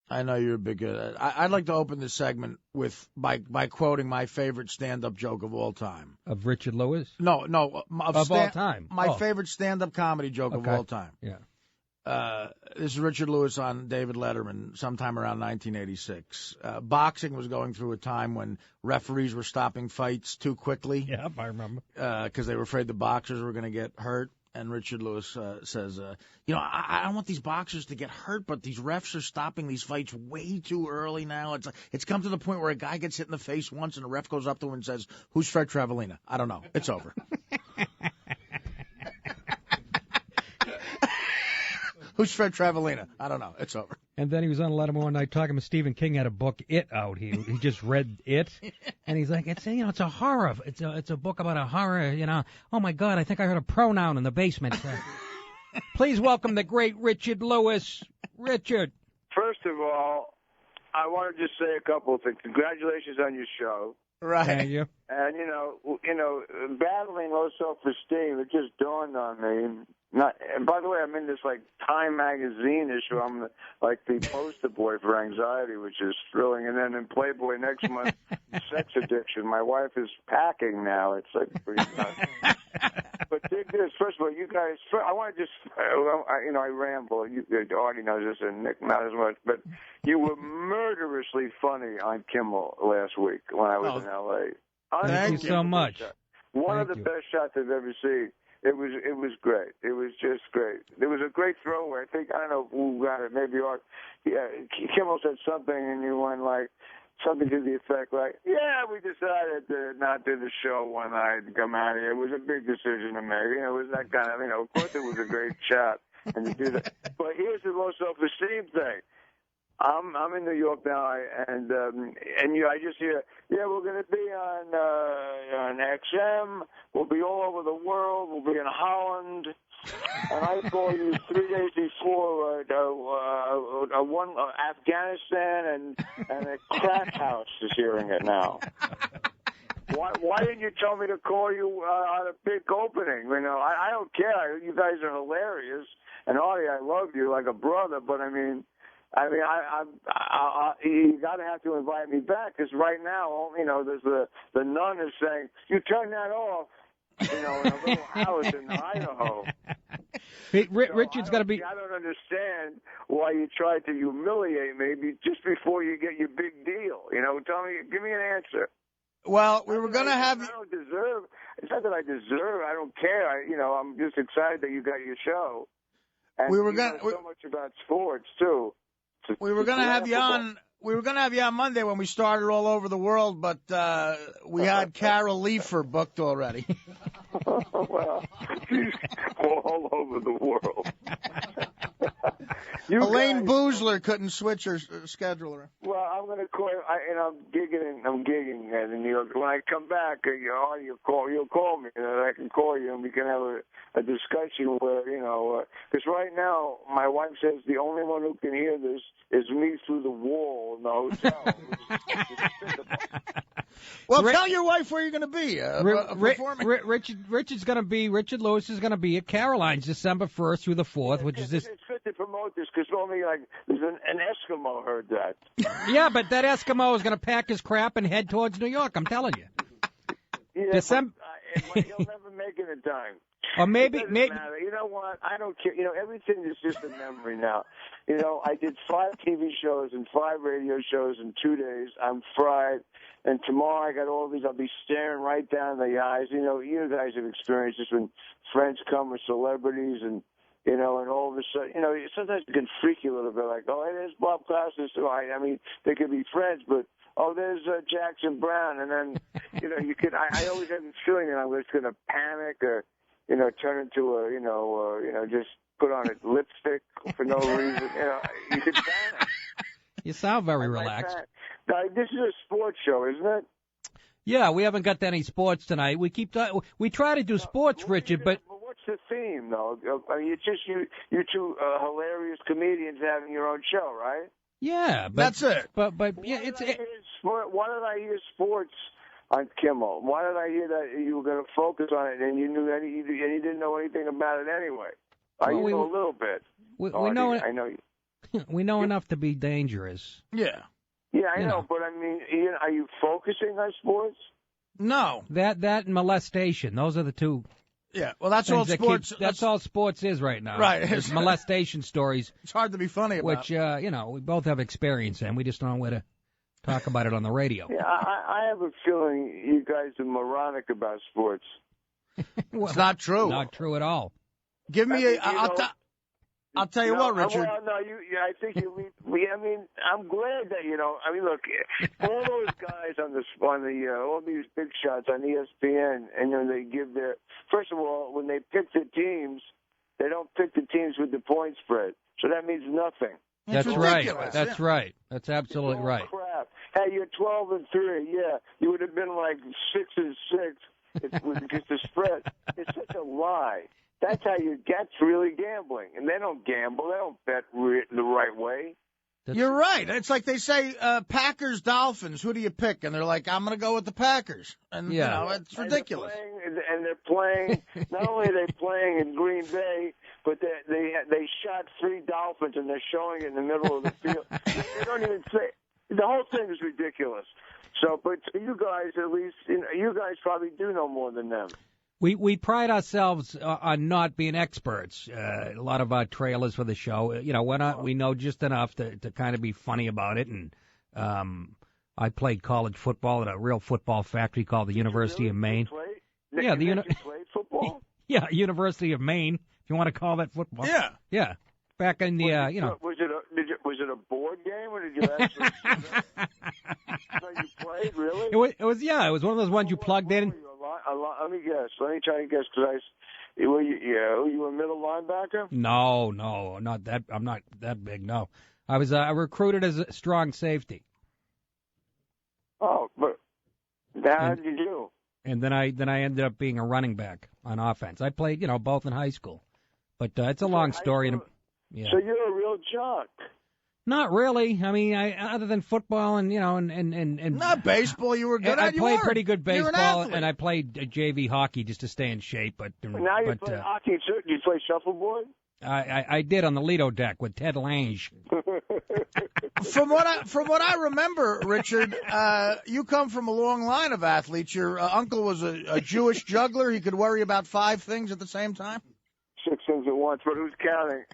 I know you're a big. I'd like to open this segment by quoting my favorite stand-up joke of all time. Of Richard Lewis? No, of all time. My favorite stand-up comedy joke of all time. Yeah. This is Richard Lewis on David Letterman sometime around 1986. Boxing was going through a time when referees were stopping fights too quickly. Yeah, I remember. Because they were afraid the boxers were going to get hurt. And Richard Lewis says, I don't want these boxers to get hurt, but these refs are stopping these fights way too early now. It's come to the point where a guy gets hit in the face once and a ref goes up to him and says, "Who's Fred Travellina?" I don't know. It's over. Who's Fred Travellina? I don't know. It's over. And then he was on Letterman one night talking to Stephen King. Had a book, It, out. He just read It, and he's like, it's a horror. It's a book about a horror. Oh my God, I think I heard a pronoun in the basement. Please welcome the great Richard Lewis. Richard. First of all, I want to just say a couple of things. Congratulations on your show. Right. Thank you. And battling low self-esteem, it just dawned on me. And by the way, I'm in this Time magazine issue. I'm like the poster boy for anxiety, which is thrilling. And then in Playboy next month, sex addiction. My wife is packing now. It's pretty nuts. But dig this. First of all, you guys. I want to just, I ramble. Artie knows this, and Nick not as much. But you were murderously funny on Kimmel last week when I was in L.A. Thank you so much. One of the best shots I've ever seen. It was great. It was just great. There was a great throwaway. I think, I don't know who got it. Maybe Art. Yeah, Kimmel said something, and you went something to the effect we decided to not do the show one night and come out here. It was a big decision to make. It was that kind of, of course it was a great shot, and to do that. But here's the low self-esteem thing. I'm in New York now, and I just hear, we're going to be on XM. We'll be all over the world. We'll be in Holland. And I call you 3 days before Afghanistan and a crack house is hearing it now. Why didn't you tell me to call you on a big opening? I don't care. You guys are hilarious, and Artie, I love you like a brother. But you got to have to invite me back, because right now, there's the nun is saying, "You turn that off," in a little house in Idaho. Richard's got to be. I don't understand why you tried to humiliate me just before you get your big deal. Tell me, give me an answer. Well, we were going to have. I don't deserve. It's not that I deserve. I don't care. I'm just excited that you got your show. And we were going so much about sports too. We were going to have you on. We were going to have you on Monday when we started all over the world, but we had Carol Leifer booked already. Well, she's all over the world. Elaine Boozler couldn't switch her scheduler. Well, I'm going to call you, I'm gigging in New York. When I come back, you'll call me, and I can call you, and we can have a discussion where, because right now, my wife says the only one who can hear this is me through the wall in the hotel. Well, tell your wife where you're going to be. Richard Lewis is going to be at Caroline's December 1st through the 4th, which is this. It's good to promote this, because only there's an Eskimo heard that. Yeah, but that Eskimo is going to pack his crap and head towards New York, I'm telling you. Yeah, December. He'll never make it in time. Or maybe. Matter. You know what? I don't care. Everything is just a memory now. I did 5 TV shows and 5 radio shows in 2 days. I'm fried. And tomorrow I got all these. I'll be staring right down the eyes. You guys have experienced this when friends come or celebrities, and and all of a sudden, sometimes it can freak you a little bit. Like, oh, hey, there's Bob Costas. I mean, they could be friends, but there's Jackson Brown, and then you could. I always have this feeling that I was going to panic or turn into just put on a lipstick for no reason. You could panic. You sound very relaxed. Now, this is a sports show, isn't it? Yeah, we haven't got any sports tonight. We try to do sports, Richard, but what's the theme, though? I mean, it's just you two hilarious comedians having your own show, right? Yeah, but that's it. But yeah, why did I hear sports on Kimmel? Why did I hear that you were going to focus on it and you didn't know anything about it anyway? I know a little bit. We know it. I know you. We know enough to be dangerous. Yeah. Yeah, I know, but I mean, are you focusing on sports? No. That and molestation. Those are the two. Yeah. Well, that's things all that sports. That's all sports is right now. Right. It's molestation stories, It's hard to be funny about. which we both have experience in. We just don't know where to talk about it on the radio. Yeah, I have a feeling you guys are moronic about sports. Well, It's not true. Not true at all. Give me I'll tell you what, Richard. Well, no, I think I mean, I'm glad that I mean, look, all those guys on all these big shots on ESPN, and they give their. First of all, when they pick the teams, they don't pick the teams with the point spread, so that means nothing. That's right. That's right. That's absolutely right. Crap. Hey, you're 12-3. Yeah, you would have been like 6-6 because the spread. It's such a lie. That's how that's really gambling. And they don't gamble. They don't bet the right way. You're right. It's like they say, Packers, Dolphins, who do you pick? And they're like, I'm going to go with the Packers. And, it's ridiculous. And they're playing, not only are they playing in Green Bay, but they shot 3 Dolphins, and they're showing it in the middle of the field. They don't even say, the whole thing is ridiculous. So, but you guys, at least, you guys probably do know more than them. We pride ourselves on not being experts. A lot of our trailers for the show, we know just enough to kind of be funny about it. And I played college football at a real football factory called the University of Maine. You played football? Yeah, University of Maine, if you want to call that football. Yeah. Yeah. Back in the, Was it a board game, or did you actually? So you played, really? It was one of those ones you plugged in. Let me guess. Let me try and guess. Were you a middle linebacker? No, not that. I'm not that big. No, I was recruited as a strong safety. Oh, but how did you do? And then I ended up being a running back on offense. I played, both in high school, but it's a long story. Yeah. So you're a real jock. Not really. I mean, other than football and Not baseball. You were good I at. played pretty good baseball, and I played JV hockey just to stay in shape. But now you play hockey. Do you play shuffleboard? I did on the Lido deck with Ted Lange. From what I remember, Richard, you come from a long line of athletes. Your uncle was a Jewish juggler. He could worry about 5 things at the same time. 6 things at once, but who's counting?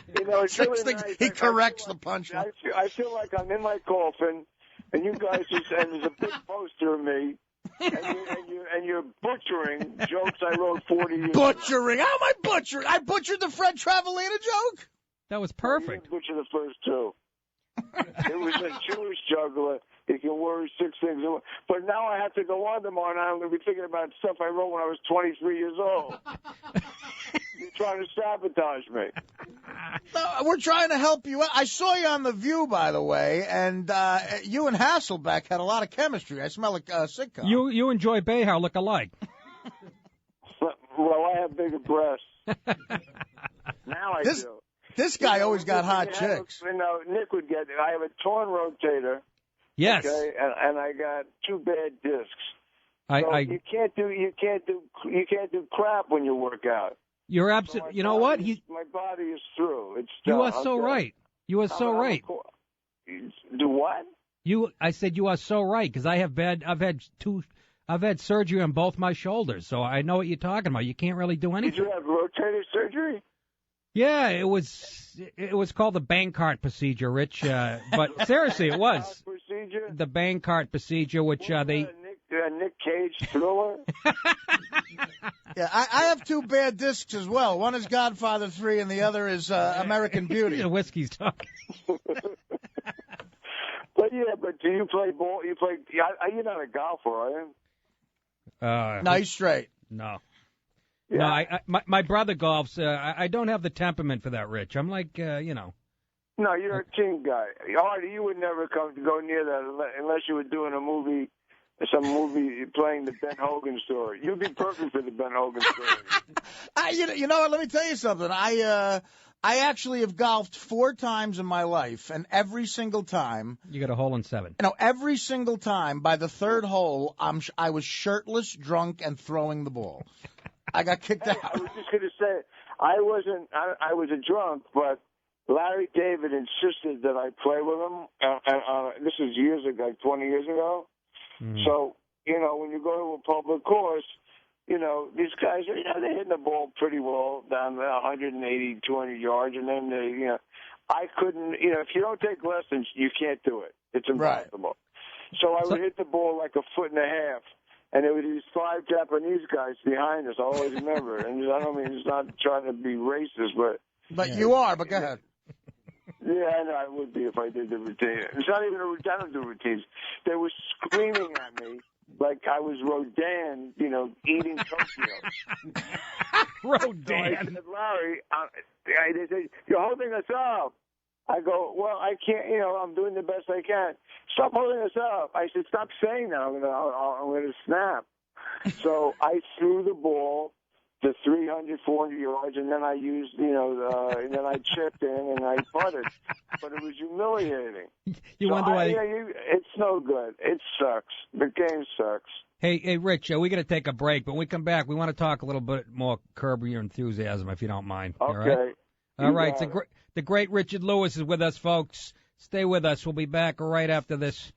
It's 6 really things. nice. He corrects the punchline. I feel like I'm in my coffin, and you guys and there's a big poster of me, and you're butchering jokes I wrote 40 years ago. Butchering? How am I butchering? I butchered the Fred Travalena joke. That was perfect. You didn't butcher the first 2. It was a Jewish juggler. He can worry 6 things. But now I have to go on tomorrow night. I'm going to be thinking about stuff I wrote when I was 23 years old. You're trying to sabotage me. No, we're trying to help you out. I saw you on The View, by the way, and you and Hasselbeck had a lot of chemistry. I smell like a sitcom. You and Joy Behar look alike. Well, I have bigger breasts. Now I do. This guy always got hot chicks. Nick would get. I have a torn rotator. Yes. Okay, and I got 2 bad discs. You can't do crap when you work out. You're absolutely. You know what? My body is through. It's you done. are so right. You are so right. Do what? I said you are so right because I've had surgery on both my shoulders, so I know what you're talking about. You can't really do anything. Did you have rotator surgery? Yeah, it was called the Bankart procedure, Rich. But seriously, it was the Bankart procedure, which they. Nick Cage thriller. Yeah, I have 2 bad discs as well. One is Godfather 3, and the other is American Beauty. The whiskey's talking. But do you play ball? You're not a golfer, are you? No, he's straight. No. Yeah. No, my brother golfs. I don't have the temperament for that, Rich. I'm like, No, you're a team guy. Artie, you would never go near that unless you were doing some movie playing the Ben Hogan story. You'd be perfect for the Ben Hogan story. You know what? Let me tell you something. I actually have golfed 4 times in my life, and every single time you got a hole in 7. Every single time by the 3rd hole, I was shirtless, drunk, and throwing the ball. I got kicked out. I was just going to say I was a drunk, but Larry David insisted that I play with him. This is years ago, like 20 years ago. So, when you go to a public course, these guys, they're hitting the ball pretty well down 180, 200 yards, and then I couldn't, if you don't take lessons, you can't do it. It's impossible. Right. So I would hit the ball like 1.5 feet, and there were these 5 Japanese guys behind us. I always remember. And I don't mean it's not trying to be racist, but you are. But go ahead. Yeah, I know I would be if I did the routine. It's not even a routine. I don't do routines. They were screaming at me like I was Rodin, eating Tokyo. Rodin. So I said, Larry, they said, you're holding us up. I go, well, I can't, I'm doing the best I can. Stop holding us up. I said, stop saying that. I'm going to snap. So I threw the ball to 300, 400 yards, and then I used, and then I chipped in and I putted. But it was humiliating. You wonder why? It's no good. It sucks. The game sucks. Hey, Rich, we got to take a break, but when we come back, we want to talk a little bit more Curb Your Enthusiasm, if you don't mind. Okay. All right. The great Richard Lewis is with us, folks. Stay with us. We'll be back right after this.